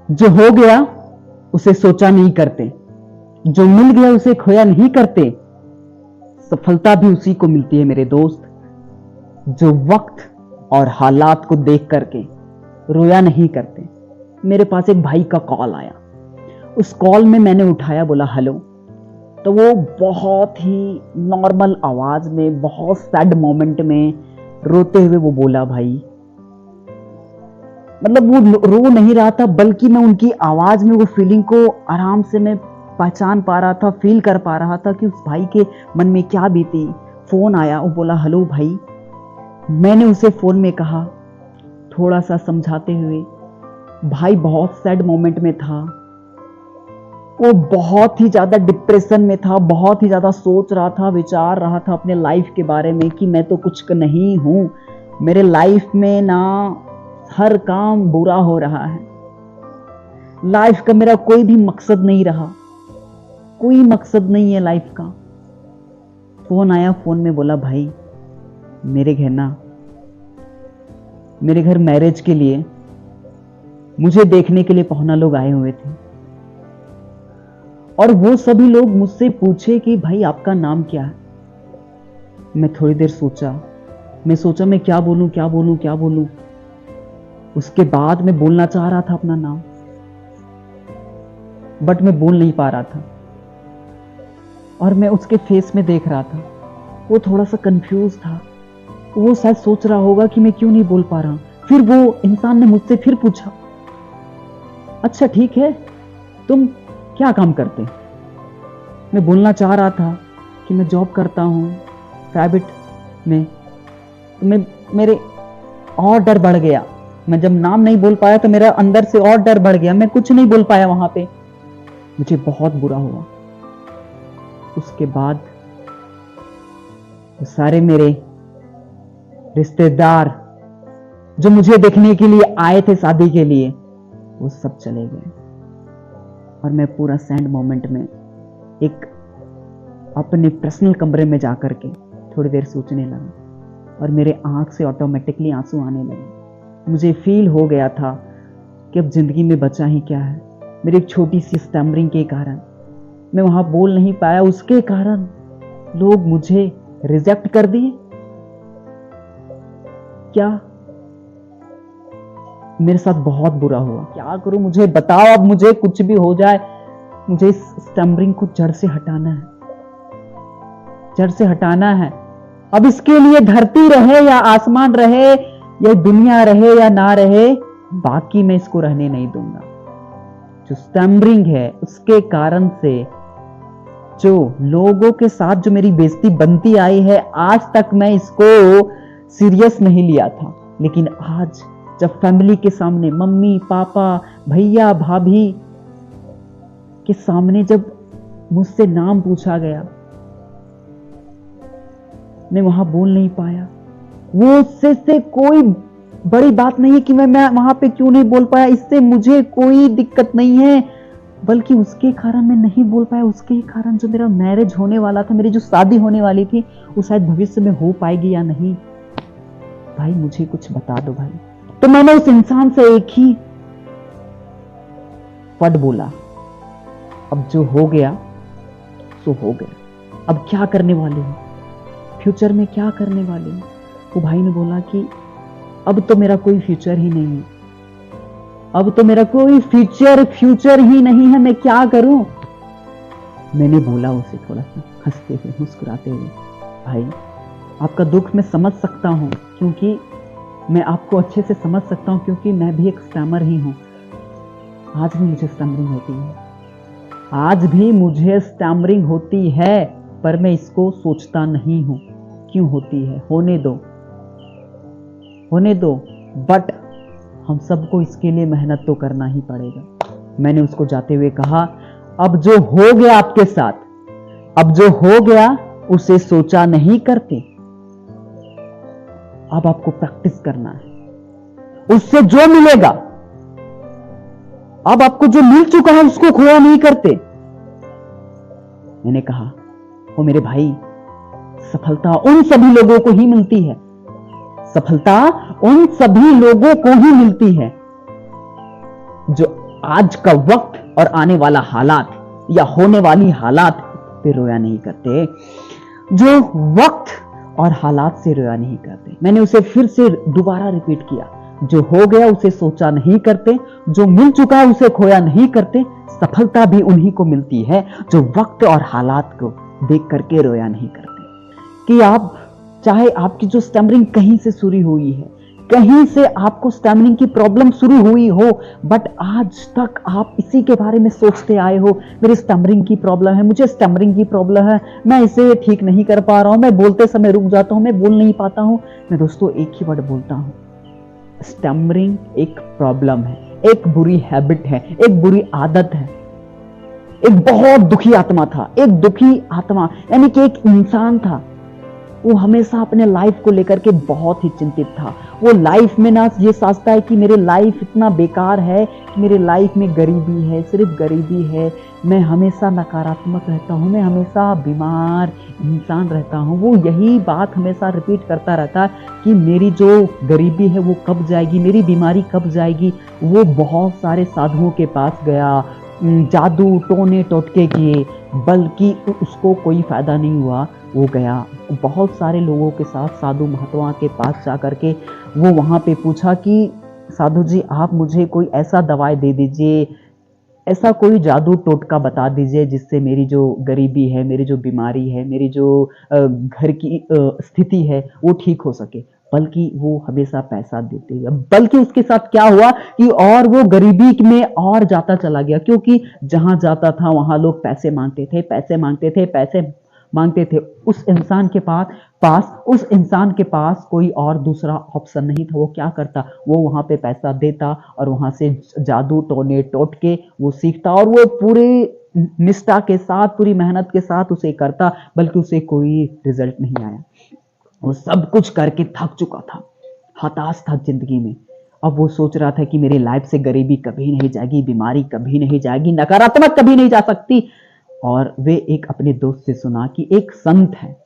जो हो गया उसे सोचा नहीं करते, जो मिल गया उसे खोया नहीं करते। सफलता भी उसी को मिलती है मेरे दोस्त, जो वक्त और हालात को देख करके रोया नहीं करते। मेरे पास एक भाई का कॉल आया, उस कॉल में मैंने उठाया, बोला हेलो। तो वो बहुत ही नॉर्मल आवाज में, बहुत सैड मोमेंट में रोते हुए वो बोला, भाई मतलब वो रो नहीं रहा था, बल्कि मैं उनकी आवाज में वो फीलिंग को आराम से मैं पहचान पा रहा था, फील कर पा रहा था कि उस भाई के मन में क्या बीती। फोन आया, वो बोला हेलो भाई। मैंने उसे फोन में कहा, थोड़ा सा समझाते हुए, भाई बहुत सैड मोमेंट में था, वो बहुत ही ज्यादा डिप्रेशन में था, बहुत ही ज्यादा सोच रहा था, विचार रहा था अपने लाइफ के बारे में कि मैं तो कुछ नहीं हूं, मेरे लाइफ में ना हर काम बुरा हो रहा है, लाइफ का मेरा कोई भी मकसद नहीं रहा, कोई मकसद नहीं है लाइफ का। फोन आया, फोन में बोला, भाई मेरे घर मैरिज के लिए मुझे देखने के लिए पहुना लोग आए हुए थे, और वो सभी लोग मुझसे पूछे कि भाई आपका नाम क्या है। मैं थोड़ी देर सोचा, मैं क्या बोलूं। उसके बाद मैं बोलना चाह रहा था अपना नाम, बट मैं बोल नहीं पा रहा था, और मैं उसके फेस में देख रहा था, वो थोड़ा सा कंफ्यूज था। वो शायद सोच रहा होगा कि मैं क्यों नहीं बोल पा रहा। फिर वो इंसान ने मुझसे फिर पूछा, अच्छा ठीक है, तुम क्या काम करते? मैं बोलना चाह रहा था कि मैं जॉब करता हूं प्राइवेट में। तो मेरे और डर बढ़ गया। मैं जब नाम नहीं बोल पाया तो मेरा अंदर से और डर बढ़ गया, मैं कुछ नहीं बोल पाया वहां पे। मुझे बहुत बुरा हुआ। उसके बाद सारे मेरे रिश्तेदार जो मुझे देखने के लिए आए थे शादी के लिए, वो सब चले गए, और मैं पूरा सैड मोमेंट में एक अपने पर्सनल कमरे में जाकर के थोड़ी देर सोचने लगा, और मेरे आंख से ऑटोमेटिकली आंसू आने लगे। मुझे फील हो गया था कि अब जिंदगी में बचा ही क्या है। मेरी एक छोटी सी स्टैमरिंग के कारण मैं वहां बोल नहीं पाया, उसके कारण लोग मुझे रिजेक्ट कर दिए। क्या मेरे साथ बहुत बुरा हुआ। क्या करूं, मुझे बताओ। अब मुझे कुछ भी हो जाए, मुझे इस स्टैमरिंग को जड़ से हटाना है, जड़ से हटाना है। अब इसके लिए धरती रहे या आसमान रहे, या दुनिया रहे या ना रहे, बाकी मैं इसको रहने नहीं दूंगा। जो स्टैमरिंग है, उसके कारण से जो लोगों के साथ जो मेरी बेइज्जती बनती आई है, आज तक मैं इसको सीरियस नहीं लिया था। लेकिन आज जब फैमिली के सामने, मम्मी पापा भैया भाभी के सामने जब मुझसे नाम पूछा गया, मैं वहां बोल नहीं पाया। वो उससे कोई बड़ी बात नहीं है कि मैं वहां पे क्यों नहीं बोल पाया, इससे मुझे कोई दिक्कत नहीं है, बल्कि उसके कारण मैं नहीं बोल पाया। उसके कारण जो मेरा मैरिज होने वाला था, मेरी जो शादी होने वाली थी, वो शायद भविष्य में हो पाएगी या नहीं। भाई मुझे कुछ बता दो भाई। तो मैंने उस इंसान से एक ही वर्ड बोला, अब जो हो गया सो हो गया, अब क्या करने वाले हो, फ्यूचर में क्या करने वाले हो। वो भाई ने बोला कि अब तो मेरा कोई फ्यूचर ही नहीं है, अब तो मेरा कोई फ्यूचर ही नहीं है, मैं क्या करूं। मैंने बोला उसे थोड़ा सा हंसते हुए, मुस्कुराते हुए, भाई आपका दुख मैं समझ सकता हूं, क्योंकि मैं आपको अच्छे से समझ सकता हूं, क्योंकि मैं भी एक स्टैमर ही हूं। आज भी मुझे स्टैमरिंग होती है, आज भी मुझे स्टैमरिंग होती है, पर मैं इसको सोचता नहीं हूं क्यों होती है। होने दो, बट हम सबको इसके लिए मेहनत तो करना ही पड़ेगा। मैंने उसको जाते हुए कहा, अब जो हो गया आपके साथ, अब जो हो गया उसे सोचा नहीं करते, अब आपको प्रैक्टिस करना है। उससे जो मिलेगा, अब आपको जो मिल चुका है उसको खोया नहीं करते। मैंने कहा, ओ मेरे भाई, सफलता उन सभी लोगों को ही मिलती है, सफलता उन सभी लोगों को ही मिलती है जो आज का वक्त और आने वाला हालात या होने वाली हालात पे रोया नहीं करते, जो वक्त और हालात से रोया नहीं करते। मैंने उसे फिर से दोबारा रिपीट किया, जो हो गया उसे सोचा नहीं करते, जो मिल चुका उसे खोया नहीं करते। सफलता भी उन्हीं को मिलती है जो वक्त और हालात को देख करके रोया नहीं करते। कि आप चाहे आपकी जो स्टैमरिंग कहीं से शुरू हुई है, कहीं से आपको स्टैमरिंग की प्रॉब्लम शुरू हुई हो, बट आज तक आप इसी के बारे में सोचते आए हो, मेरी स्टैमरिंग की प्रॉब्लम है, मुझे स्टैमरिंग की प्रॉब्लम है, मैं इसे ठीक नहीं कर पा रहा हूं, मैं बोलते समय रुक जाता हूं, मैं बोल नहीं पाता हूं। मैं दोस्तों एक ही वर्ड बोलता हूं, स्टैमरिंग एक प्रॉब्लम है, एक बुरी हैबिट है, एक बुरी आदत है। एक बहुत दुखी आत्मा था, एक दुखी आत्मा यानी कि एक इंसान था, वो हमेशा अपने लाइफ को लेकर के बहुत ही चिंतित था। वो लाइफ में ना ये सोचता है कि मेरे लाइफ इतना बेकार है, कि मेरे लाइफ में गरीबी है, सिर्फ गरीबी है, मैं हमेशा नकारात्मक रहता हूँ, मैं हमेशा बीमार इंसान रहता हूँ। वो यही बात हमेशा रिपीट करता रहता है कि मेरी जो गरीबी है वो कब जाएगी, मेरी बीमारी कब जाएगी। वो बहुत सारे साधुओं के पास गया, जादू टोने टोटके किए, बल्कि उसको कोई फायदा नहीं हुआ। वो गया बहुत सारे लोगों के साथ साधु महात्मा के पास जा करके वो वहाँ पे पूछा कि साधु जी आप मुझे कोई ऐसा दवाई दे दीजिए, ऐसा कोई जादू टोटका बता दीजिए जिससे मेरी जो गरीबी है, मेरी जो बीमारी है, मेरी जो घर की स्थिति है वो ठीक हो सके। बल्कि वो हमेशा पैसा देते हैं, बल्कि उसके साथ क्या हुआ कि और वो गरीबी में और जाता चला गया, क्योंकि जहां जाता था वहां लोग पैसे मांगते थे, पैसे मांगते थे, पैसे मांगते थे। उस इंसान के उस इंसान के पास कोई और दूसरा ऑप्शन नहीं था। वो क्या करता, वो वहां पे पैसा देता और वहां से जादू टोने टोटके वो सीखता और वो पूरे निष्ठा के साथ, पूरी मेहनत के साथ उसे करता, बल्कि उसे कोई रिजल्ट नहीं आया। वो सब कुछ करके थक चुका था, हताश था जिंदगी में। अब वो सोच रहा था कि मेरी लाइफ से गरीबी कभी नहीं जाएगी, बीमारी कभी नहीं जाएगी, नकारात्मक कभी नहीं जा सकती। और वे एक अपने दोस्त से सुना कि एक संत है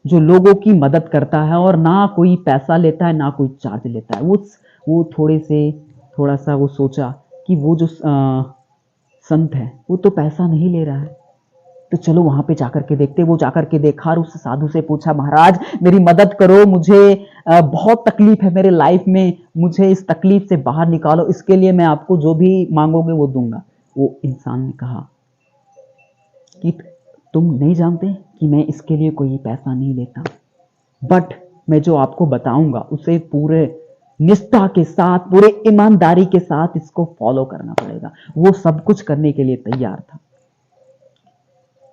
जो लोगों की मदद करता है और ना कोई पैसा लेता है, ना कोई चार्ज लेता है। वो थोड़ा सा वो सोचा कि वो जो संत है वो तो पैसा नहीं ले रहा है, तो चलो वहां पे जाकर के देखते। वो जाकर के देखा और उस साधु से पूछा, महाराज मेरी मदद करो, मुझे बहुत तकलीफ है मेरे लाइफ में, मुझे इस तकलीफ से बाहर निकालो, इसके लिए मैं आपको जो भी मांगोगे वो दूंगा। वो इंसान ने कहा कि तुम नहीं जानते कि मैं इसके लिए कोई पैसा नहीं लेता, बट मैं जो आपको बताऊंगा उसे पूरे निष्ठा के साथ, पूरे ईमानदारी के साथ इसको फॉलो करना पड़ेगा। वो सब कुछ करने के लिए तैयार था।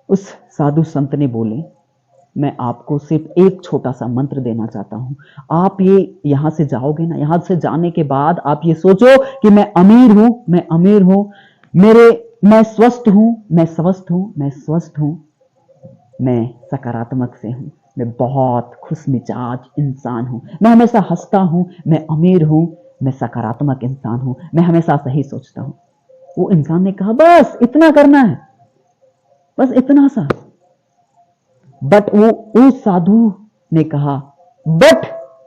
उस साधु संत ने बोले, मैं आपको सिर्फ एक छोटा सा मंत्र देना चाहता हूं। आप ये यहां से जाओगे ना, यहां से जाने के बाद आप ये सोचो कि मैं अमीर हूं, मैं अमीर हूं, मैं स्वस्थ हूं, मैं स्वस्थ हूं, मैं स्वस्थ हूं, मैं सकारात्मक से हूं, मैं बहुत खुश मिजाज इंसान हूं, मैं हमेशा हंसता हूं, मैं अमीर हूं, मैं सकारात्मक इंसान हूं, मैं हमेशा सही सोचता हूं। वो इंसान ने कहा बस इतना करना है, बस इतना सा। बट वो उस साधु ने कहा, बट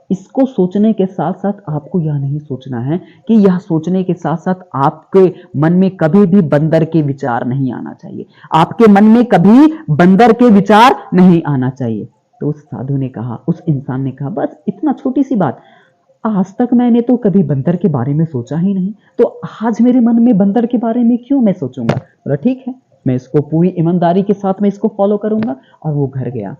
इसको सोचने के साथ साथ आपको यह नहीं सोचना है कि यह सोचने के साथ साथ आपके मन में कभी भी बंदर के विचार नहीं आना चाहिए, आपके मन में कभी बंदर के विचार नहीं आना चाहिए। तो उस साधु ने कहा, उस इंसान ने कहा, बस इतना छोटी सी बात, आज तक मैंने तो कभी बंदर के बारे में सोचा ही नहीं, तो आज मेरे मन में बंदर के बारे में क्यों मैं सोचूंगा। बोला ठीक है, मैं इसको पूरी ईमानदारी के साथ मैं इसको फॉलो करूंगा। और वो घर गया।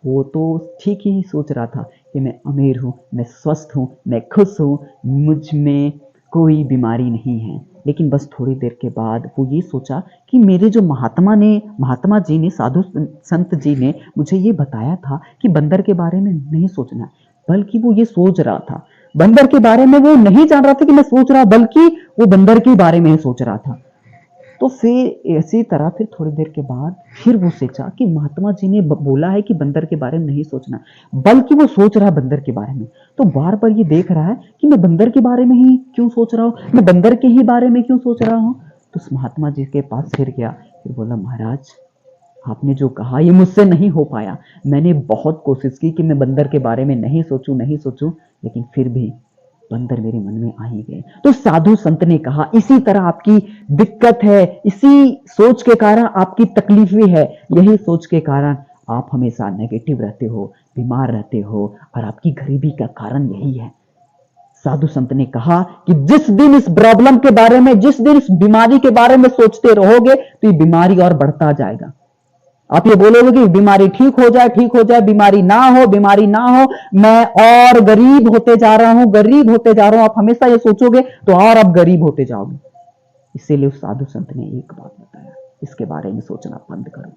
वो तो ठीक ही सोच रहा था कि मैं अमीर हूँ, मैं स्वस्थ हूँ, मैं खुश हूँ, मुझ में कोई बीमारी नहीं है। लेकिन बस थोड़ी देर के बाद वो ये सोचा कि मेरे जो महात्मा जी ने, साधु संत जी ने मुझे ये बताया था कि बंदर के बारे में नहीं सोचना, बल्कि वो ये सोच रहा था, बंदर के बारे में वो नहीं जान रहा था कि मैं सोच रहा, बल्कि वो बंदर के बारे में ही सोच रहा था। तो फिर इसी तरह फिर थोड़ी देर के बाद फिर वो सोचा कि महात्मा जी ने बोला है कि बंदर के बारे में नहीं सोचना, बल्कि वो सोच रहा है बंदर के बारे में। तो बार बार ये देख रहा है कि मैं बंदर के बारे में ही क्यों सोच रहा हूँ, मैं बंदर के ही बारे में क्यों सोच रहा हूँ। तो उस महात्मा जी के पास फिर गया, फिर बोला, महाराज आपने जो कहा ये मुझसे नहीं हो पाया, मैंने बहुत कोशिश की कि मैं बंदर के बारे में नहीं सोचूं, लेकिन फिर भी बंदर मेरे मन में आ ही गए। तो साधु संत ने कहा, इसी तरह आपकी दिक्कत है, इसी सोच के कारण आपकी तकलीफें है, यही सोच के कारण आप हमेशा नेगेटिव रहते हो, बीमार रहते हो, और आपकी गरीबी का कारण यही है। साधु संत ने कहा कि जिस दिन इस प्रॉब्लम के बारे में, जिस दिन इस बीमारी के बारे में सोचते रहोगे तो ये बीमारी और बढ़ता जाएगा। आप ये बोलोगे कि बीमारी ठीक हो जाए, ठीक हो जाए, बीमारी ना हो, बीमारी ना हो, मैं और गरीब होते जा रहा हूं, गरीब होते जा रहा हूं, आप हमेशा ये सोचोगे तो और आप गरीब होते जाओगे। इसीलिए उस साधु संत ने एक बात बताया, इसके बारे में सोचना बंद करो।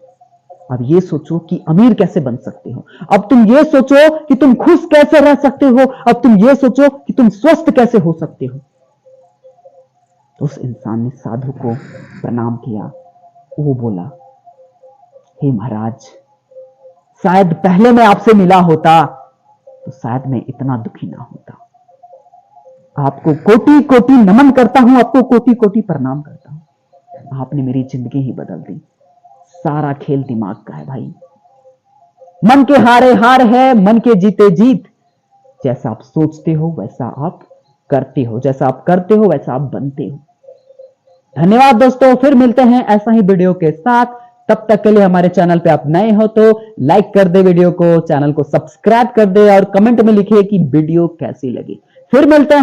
अब ये सोचो कि अमीर कैसे बन सकते हो, अब तुम ये सोचो कि तुम खुश कैसे रह सकते हो, अब तुम ये सोचो कि तुम स्वस्थ कैसे हो सकते हो। तो उस इंसान ने साधु को प्रणाम किया। वो बोला, हे महाराज, शायद पहले मैं आपसे मिला होता तो शायद मैं इतना दुखी ना होता। आपको कोटि कोटि नमन करता हूं, आपको कोटि कोटि प्रणाम करता हूं। आपने मेरी जिंदगी ही बदल दी। सारा खेल दिमाग का है भाई। मन के हारे हार है, मन के जीते जीत। जैसा आप सोचते हो वैसा आप करते हो, जैसा आप करते हो वैसा आप बनते हो। धन्यवाद दोस्तों, फिर मिलते हैं ऐसा ही वीडियो के साथ। तब तक के लिए हमारे चैनल पे आप नए हो तो लाइक कर दे वीडियो को, चैनल को सब्सक्राइब कर दे और कमेंट में लिखिए कि वीडियो कैसी लगी। फिर मिलते हैं।